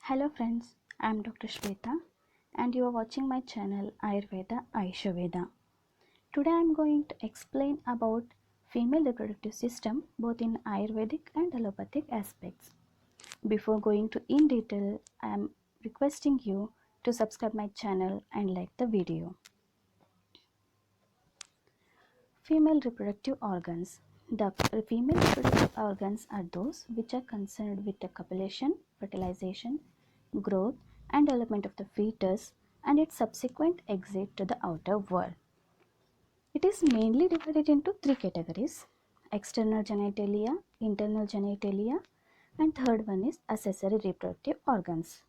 Hello friends, I am Dr. Shweta and you are watching my channel Ayurveda Ayurveda. Today I am going to explain about female reproductive system both in Ayurvedic and Allopathic aspects. Before going to in detail, I am requesting you to subscribe my channel and like the video. Female reproductive organs. The female reproductive organs are those which are concerned with the copulation, fertilization, growth and development of the fetus and its subsequent exit to the outer world. It is mainly divided into three categories: external genitalia, internal genitalia, and third one is accessory reproductive organs.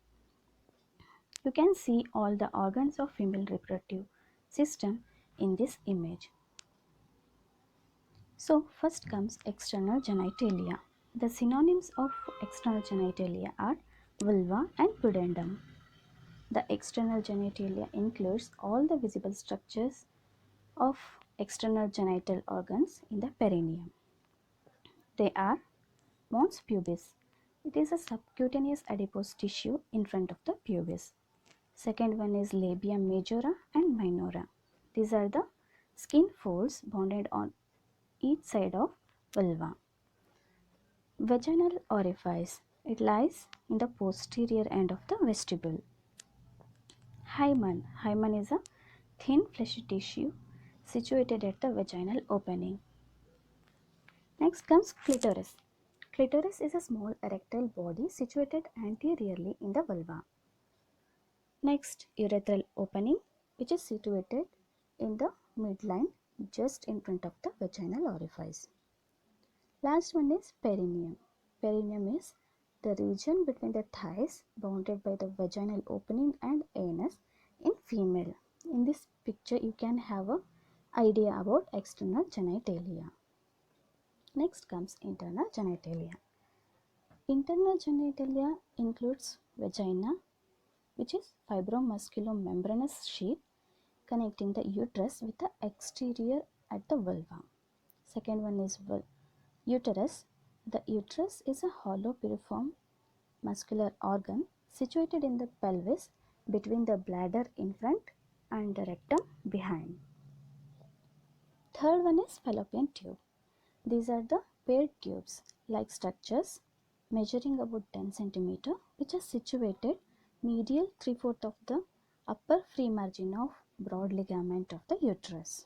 You can see all the organs of female reproductive system in this image. So first comes external genitalia. The synonyms of external genitalia are vulva and pudendum. The external genitalia includes all the visible structures of external genital organs in the perineum. They are mons pubis. It is a subcutaneous adipose tissue in front of the pubis. Second one is labia majora and minora. These are the skin folds bonded on each side of vulva. Vaginal orifice. It lies in the posterior end of the vestibule. Hymen. Hymen is a thin fleshy tissue situated at the vaginal opening. Next comes clitoris. Clitoris is a small erectile body situated anteriorly in the vulva. Next, urethral opening, which is situated in the midline just in front of the vaginal orifice. Last one is perineum. Perineum is the region between the thighs bounded by the vaginal opening and anus in female. In this picture you can have an idea about external genitalia. Next comes internal genitalia. Internal genitalia includes vagina, which is fibromusculomembranous sheath connecting the uterus with the exterior at the vulva. Second one is uterus. The uterus is a hollow piriform muscular organ situated in the pelvis between the bladder in front and the rectum behind. Third one is fallopian tube. These are the paired tubes like structures measuring about 10 cm which are situated medial 3/4 of the upper free margin of broad ligament of the uterus.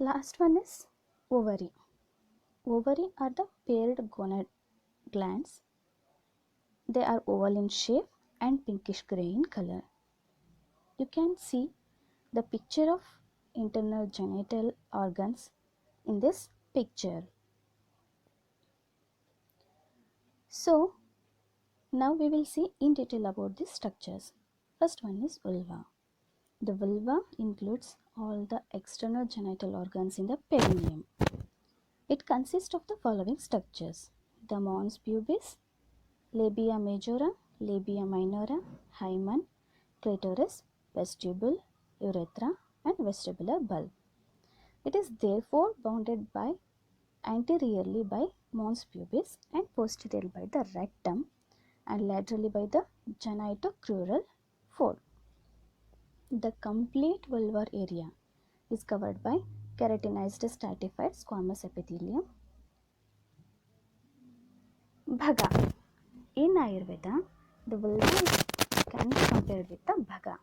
Last one is ovary. Ovary are the paired gonad glands. They are oval in shape and pinkish grey in color. You can see the picture of internal genital organs in this picture. So now we will see in detail about these structures. First one is vulva. The vulva includes all the external genital organs in the perineum. It consists of the following structures: the mons pubis, labia majora, labia minora, hymen, clitoris, vestibule, urethra and vestibular bulb. It is therefore bounded by anteriorly by mons pubis and posteriorly by the rectum and laterally by the genitocrural fold. The complete vulvar area is covered by keratinized stratified squamous epithelium. Bhaga. In Ayurveda, the vulva can be compared with the bhaga.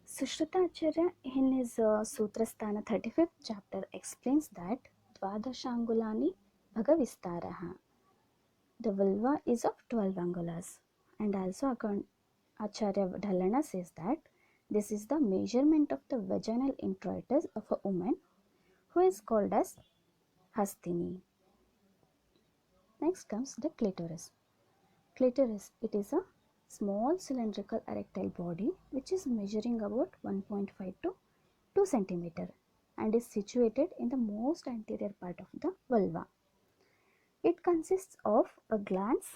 Sushruta Acharya in his Sutrasthana 35th chapter explains that Dvadashangulani bhaga vistaraha. The vulva is of 12 angulas, and also Acharya Dhalana says that this is the measurement of the vaginal introitus of a woman who is called as Hastini. Next comes the clitoris. Clitoris, it is a small cylindrical erectile body which is measuring about 1.5 to 2 cm and is situated in the most anterior part of the vulva. It consists of a glans,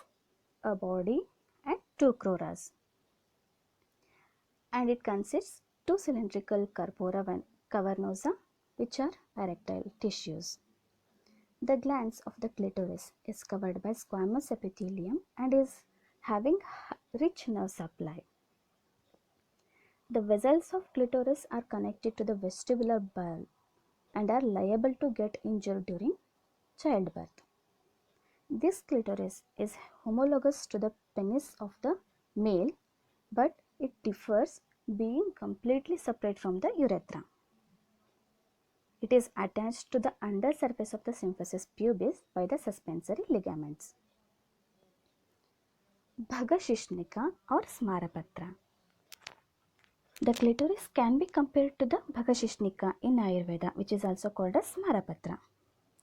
a body and two croras. And it consists two cylindrical corpora cavernosa which are erectile tissues. The glans of the clitoris is covered by squamous epithelium and is having rich nerve supply. The vessels of clitoris are connected to the vestibular bulb and are liable to get injured during childbirth. This clitoris is homologous to the penis of the male, but it differs, being completely separate from the urethra. It is attached to the undersurface of the symphysis pubis by the suspensory ligaments. Bhagashishnika or Smarapatra. The clitoris can be compared to the Bhagashishnika in Ayurveda, which is also called as Smarapatra.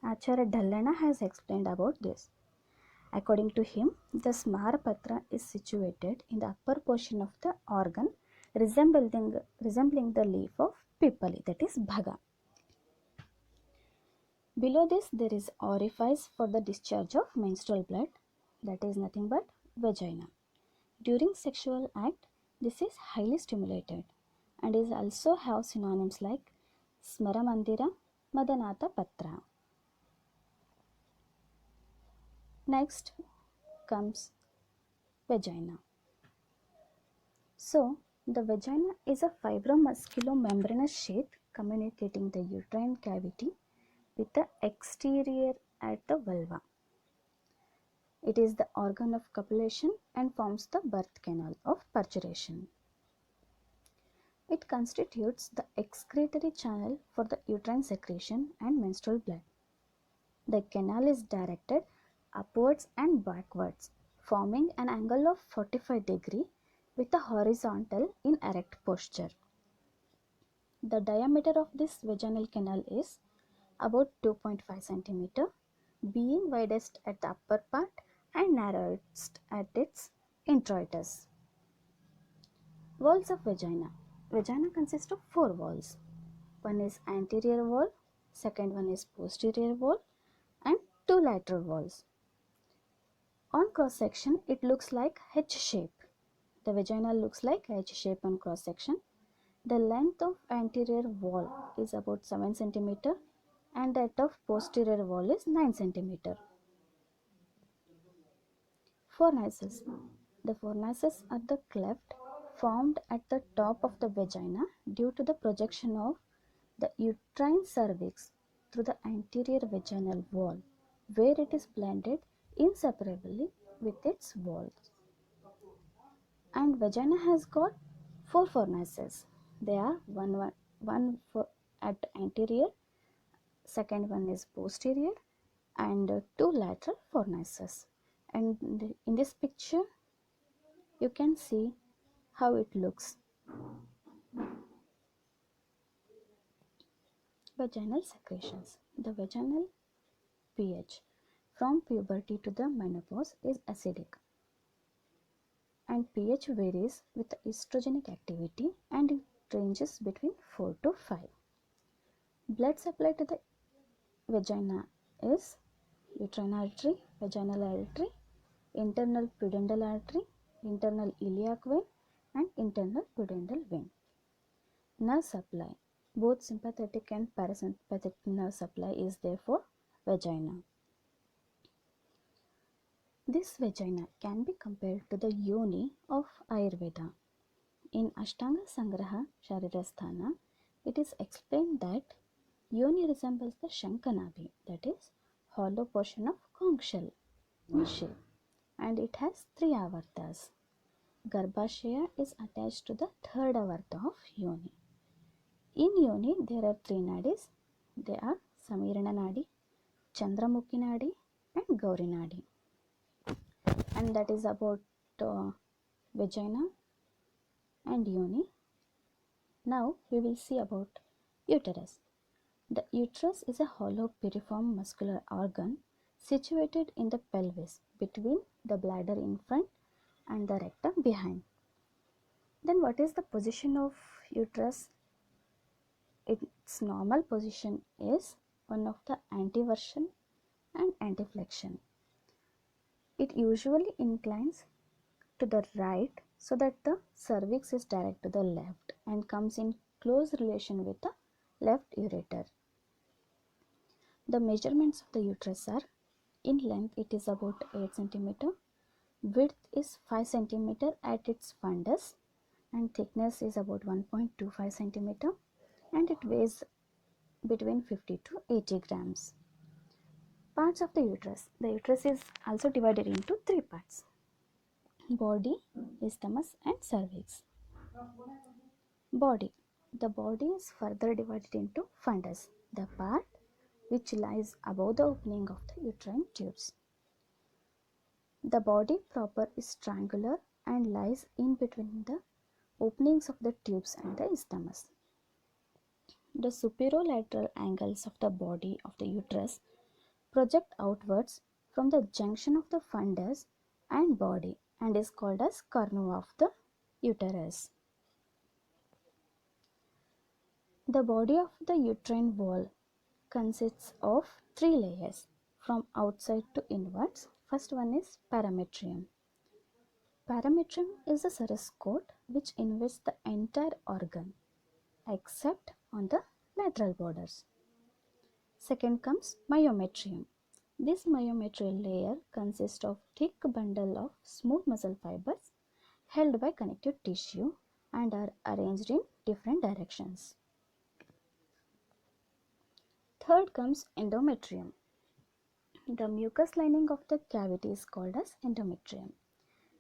Acharya Dhallana has explained about this. According to him, the Smarapatra is situated in the upper portion of the organ resembling the leaf of pipali, that is Bhaga. Below this, there is orifice for the discharge of menstrual blood, that is nothing but vagina. During sexual act, this is highly stimulated and is also have synonyms like Smaramandira, Madanata Patra. Next comes vagina. So, the vagina is a fibromusculomembranous sheath communicating the uterine cavity with the exterior at the vulva. It is the organ of copulation and forms the birth canal of parturition. It constitutes the excretory channel for the uterine secretion and menstrual blood. The canal is directed upwards and backwards, forming an angle of 45 degrees with a horizontal in erect posture. The diameter of this vaginal canal is about 2.5 cm, being widest at the upper part and narrowest at its introitus. Walls of vagina. Vagina consists of 4 walls. One is anterior wall, second one is posterior wall, and 2 lateral walls. On cross section, it looks like H shape. The vagina looks like H shape on cross section. The length of anterior wall is about 7 cm and that of posterior wall is 9 cm. Fornices. The fornices are the cleft formed at the top of the vagina due to the projection of the uterine cervix through the anterior vaginal wall, where it is blended inseparably with its walls. And vagina has got 4 fornices. They are one for at anterior, second one is posterior, and 2 lateral fornices. And in this picture you can see how it looks. Vaginal secretions. The vaginal pH from puberty to the menopause is acidic, and pH varies with the estrogenic activity and it ranges between 4 to 5. Blood supply to the vagina is uterine artery, vaginal artery, internal pudendal artery, internal iliac vein, and internal pudendal vein. Nerve supply. Both sympathetic and parasympathetic nerve supply is there for vagina. This vagina can be compared to the yoni of Ayurveda. In Ashtanga Sangraha Sharirasthana, it is explained that yoni resembles the Shankanabhi, that is, hollow portion of conch shell in shape, and it has 3 avartas. Garbhashaya is attached to the third avarta of yoni. In yoni, there are 3 nadis. They are Samirana Nadi, Chandramukhi Nadi, and Gauri Nadi. And that is about vagina and yoni. Now we will see about uterus. The uterus is a hollow piriform muscular organ situated in the pelvis between the bladder in front and the rectum behind. Then what is the position of uterus? Its normal position is one of the anteversion and anteflexion. It usually inclines to the right so that the cervix is direct to the left and comes in close relation with the left ureter. The measurements of the uterus are: in length it is about 8 cm, Width is 5 cm at its fundus and thickness is about 1.25 cm and it weighs between 50 to 80 grams. Parts of the uterus. The uterus is also divided into three parts: body, isthmus and cervix. Body. The body is further divided into fundus, the part which lies above the opening of the uterine tubes. The body proper is triangular and lies in between the openings of the tubes and the isthmus. The superolateral angles of the body of the uterus project outwards from the junction of the fundus and body and is called as cornu of the uterus. The body of the uterine wall consists of three layers from outside to inwards. First one is parametrium. Parametrium is a serous coat which invests the entire organ except on the lateral borders. Second comes myometrium. This myometrial layer consists of thick bundle of smooth muscle fibers held by connective tissue and are arranged in different directions. Third comes endometrium. The mucous lining of the cavity is called as endometrium.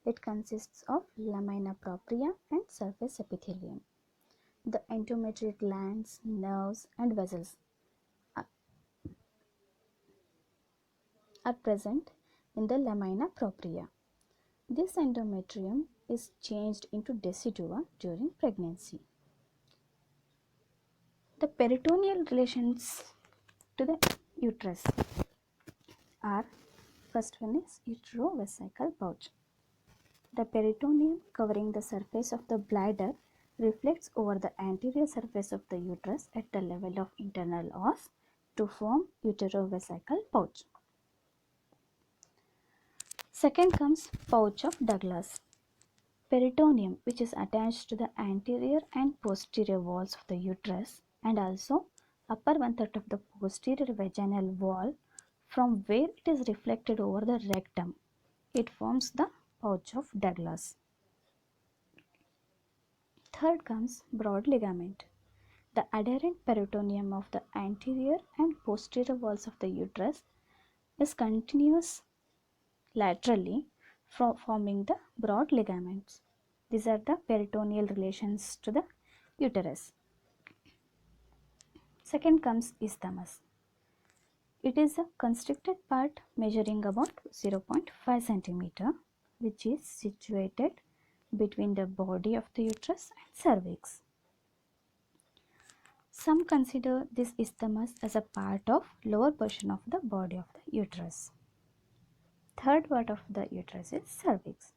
It consists of lamina propria and surface epithelium. The endometrial glands, nerves and vessels are present in the lamina propria. This endometrium is changed into decidua during pregnancy. The peritoneal relations to the uterus are: first one is uterovesical pouch. The peritoneum covering the surface of the bladder reflects over the anterior surface of the uterus at the level of internal os to form uterovesical pouch. Second comes pouch of Douglas. Peritoneum, which is attached to the anterior and posterior walls of the uterus and also upper one-third of the posterior vaginal wall, from where it is reflected over the rectum. It forms the pouch of Douglas. Third comes broad ligament. The adherent peritoneum of the anterior and posterior walls of the uterus is continuous laterally forming the broad ligaments. These are the peritoneal relations to the uterus. Second comes isthmus. It is a constricted part measuring about 0.5 cm, which is situated between the body of the uterus and cervix. Some consider this isthmus as a part of lower portion of the body of the uterus. Third part of the uterus is cervix.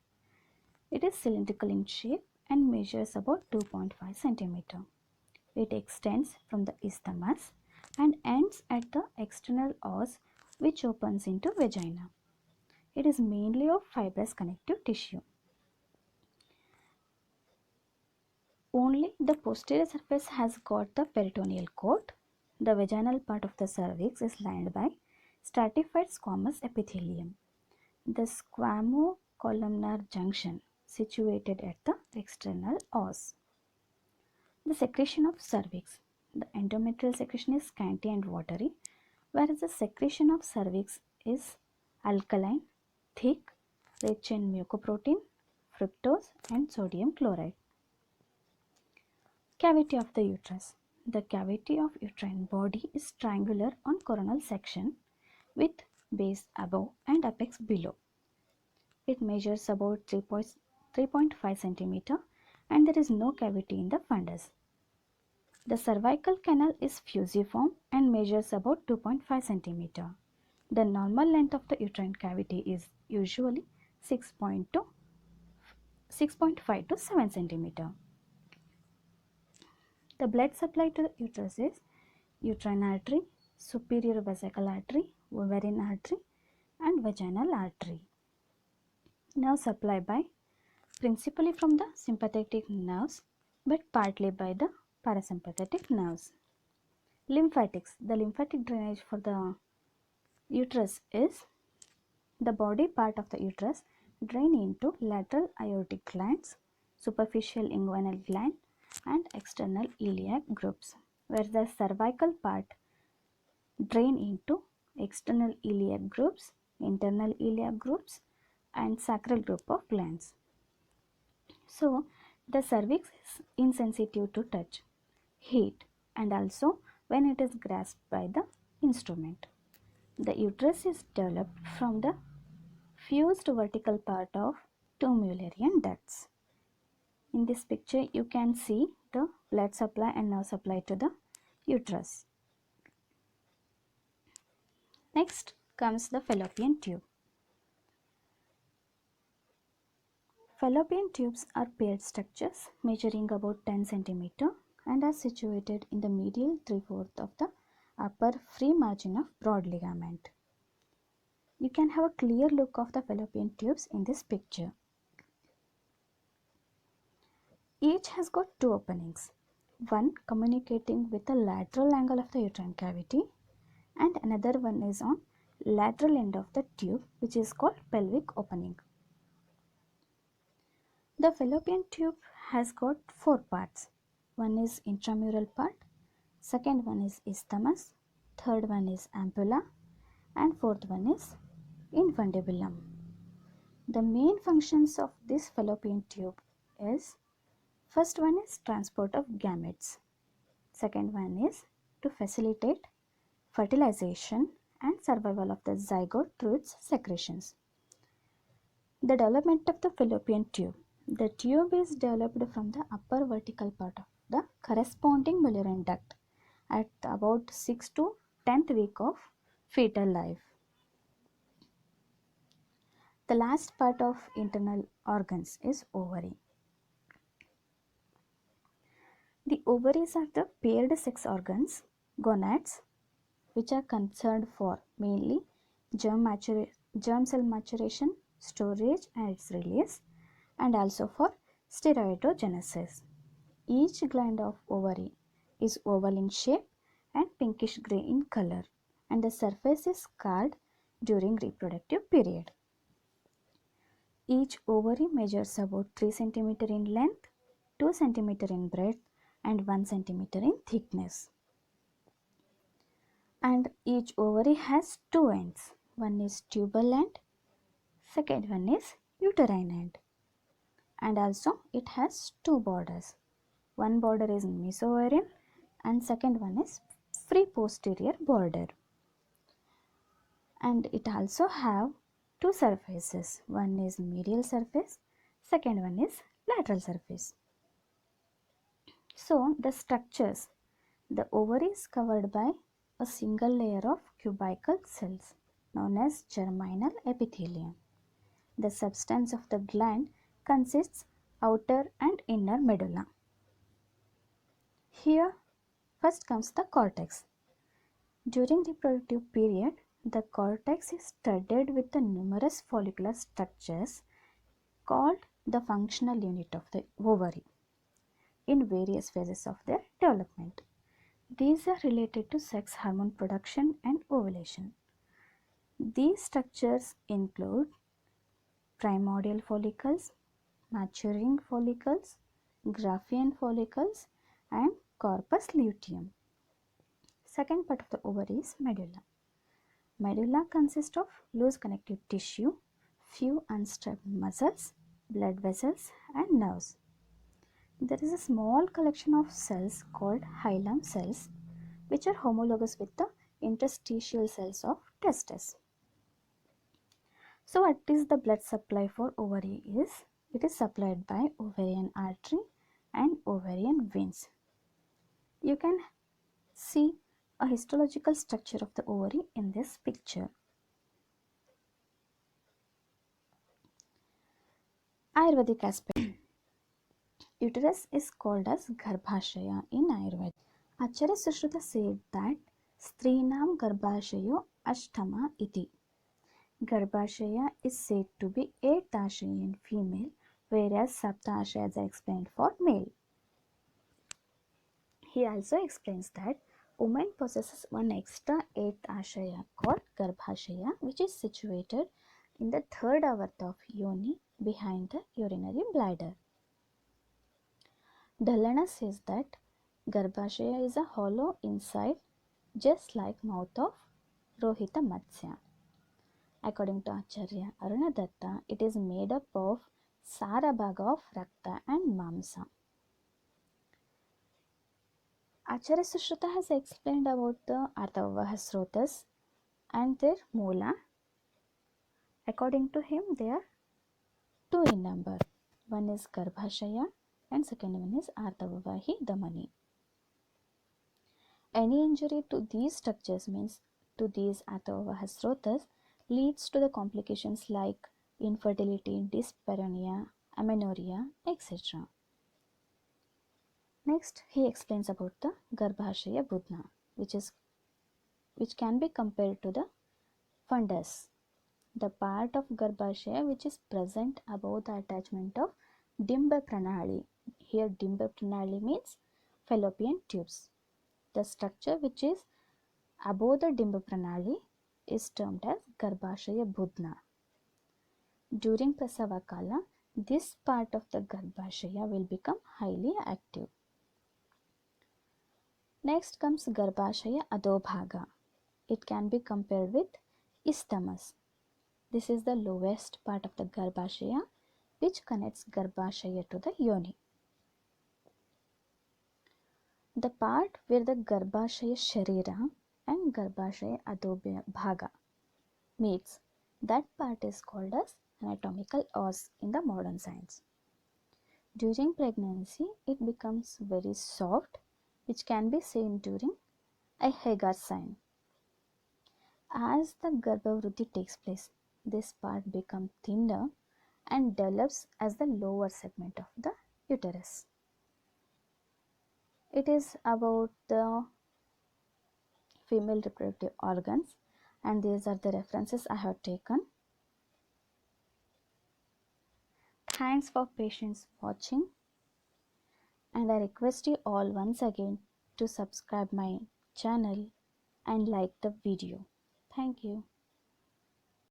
It is cylindrical in shape and measures about 2.5 cm. It extends from the isthmus and ends at the external os, which opens into vagina. It is mainly of fibrous connective tissue. Only the posterior surface has got the peritoneal coat. The vaginal part of the cervix is lined by stratified squamous epithelium. The squamo-columnar junction situated at the external os. The secretion of cervix. The endometrial secretion is scanty and watery, whereas the secretion of cervix is alkaline, thick, rich in mucoprotein, fructose and sodium chloride. Cavity of the uterus. The cavity of uterine body is triangular on coronal section with base above and apex below. It measures about 3.5 cm and there is no cavity in the fundus. The cervical canal is fusiform and measures about 2.5 cm. The normal length of the uterine cavity is usually 6.5 to 7 cm. The blood supply to the uterus is uterine artery, superior vesical artery, ovarian artery and vaginal artery. Nerve supply by principally from the sympathetic nerves but partly by the parasympathetic nerves. Lymphatics. The lymphatic drainage for the uterus is the body part of the uterus drain into lateral aortic glands, superficial inguinal gland, and external iliac groups, where the cervical part drain into external iliac groups, internal iliac groups, and sacral group of glands. So, the cervix is insensitive to touch, heat, and also when it is grasped by the instrument. The uterus is developed from the fused vertical part of two Mullerian ducts. In this picture, you can see the blood supply and nerve supply to the uterus. Next comes the fallopian tube. Fallopian tubes are paired structures measuring about 10 cm and are situated in the medial 3/4 of the upper free margin of broad ligament. You can have a clear look of the fallopian tubes in this picture. Each has got two openings, one communicating with the lateral angle of the uterine cavity and another one is on lateral end of the tube, which is called pelvic opening. The fallopian tube has got four parts. One is intramural part, second one is isthmus, third one is ampulla, and fourth one is infundibulum. The main functions of this fallopian tube is, first one is transport of gametes, second one is to facilitate fertilization and survival of the zygote through its secretions. The development of the fallopian tube. The tube is developed from the upper vertical part of the corresponding Mullerian duct at about 6th to 10th week of fetal life. The last part of internal organs is ovary. The ovaries are the paired sex organs, gonads, which are concerned for mainly germ cell maturation, storage and its release, and also for steroidogenesis. Each gland of ovary is oval in shape and pinkish grey in color, and the surface is scarred during reproductive period. Each ovary measures about 3 cm in length, 2 cm in breadth, and 1 cm in thickness. And each ovary has two ends. One is tubal end, second one is uterine end. And also it has two borders. One border is mesoovarian and second one is free posterior border. And it also have two surfaces. One is medial surface, second one is lateral surface. So the structures, the ovary is covered by a single layer of cubical cells known as germinal epithelium. The substance of the gland consists outer and inner medulla. Here first comes the cortex. During reproductive period, the cortex is studded with the numerous follicular structures called the functional unit of the ovary in various phases of their development. These are related to sex hormone production and ovulation. These structures include primordial follicles, maturing follicles, Graafian follicles, and corpus luteum. Second part of the ovary is medulla. Medulla consists of loose connective tissue, few unstressed muscles, blood vessels, and nerves. There is a small collection of cells called hilum cells, which are homologous with the interstitial cells of testes. So what is the blood supply for ovary is? It is supplied by ovarian artery and ovarian veins. You can see a histological structure of the ovary in this picture. Ayurvedic aspect. Uterus is called as Garbhashaya in Ayurveda. Acharya Sushruta said that Strinam Garbhashayo Ashtama iti. Garbhashaya is said to be 8th Ashaya in female, whereas Sapta Ashayas are explained for male. He also explains that woman possesses one extra 8th Ashaya called Garbhashaya, which is situated in the third avarta of yoni behind the urinary bladder. Dallana says that Garbhashaya is a hollow inside just like mouth of Rohita Matsya. According to Acharya Arunadatta, it is made up of Sarabhaga of Rakta and Mamsa. Acharya Sushruta has explained about the Artavavaha Srotas and their Moola. According to him, they are two in number. One is Garbhashaya and second one is Artavavahi Damani. Any injury to these structures, means to these Artavavaha Srotas, leads to the complications like infertility, dyspareunia, amenorrhea, etc. Next, he explains about the Garbhashaya Budna, which can be compared to the fundus, the part of Garbhashaya which is present above the attachment of Dimba Pranali. Here Dimba Pranali means fallopian tubes. The structure which is above the Dimba Pranali is termed as Garbhashaya Budna. During Prasava Kala, this part of the Garbhashaya will become highly active. Next comes Garbhashaya Adobhaga. It can be compared with isthmus. This is the lowest part of the Garbhashaya which connects Garbhashaya to the yoni. The part where the Garbhashaya Sharira and Garbhashaya Adobhaga meets, that part is called as anatomical os in the modern science. During pregnancy, it becomes very soft, which can be seen during a Hagar sign. As the Garbhavruti takes place, this part becomes thinner and develops as the lower segment of the uterus. It is about the female reproductive organs, and these are the references I have taken. Thanks for patience watching, and I request you all once again to subscribe my channel and like the video. Thank you.